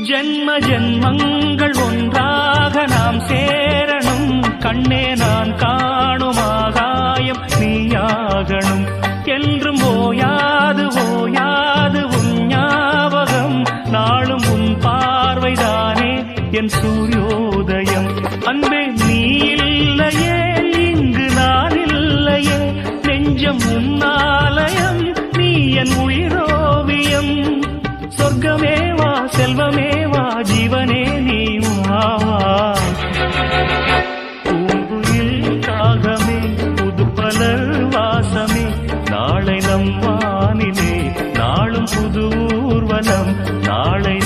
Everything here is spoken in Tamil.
ஜென்ம ஜென்மங்கள் ஒன்றாக நாம் சேரணும். கண்ணே நான் காணும் ஆகாயம் நீயாகணும். என்றும் ஓயாது ஓயாது உன் ஞாபகம். நாளும் உன் பார்வைதானே என் சூரியோதயம். அன்பே நீ இல்லையே இங்கு நான் இல்லையே. நெஞ்சம் உன்னாலயம் நீ என் உயிரோவியம். சொர்க்கமே வா செல்வமே வா ஜீவனே நீ வா. பூங்குயில் காகமே புதுப்பலர் வாசமே. நாளை நம் வானிலே நாளும் புது ஊர்வலம். நாளை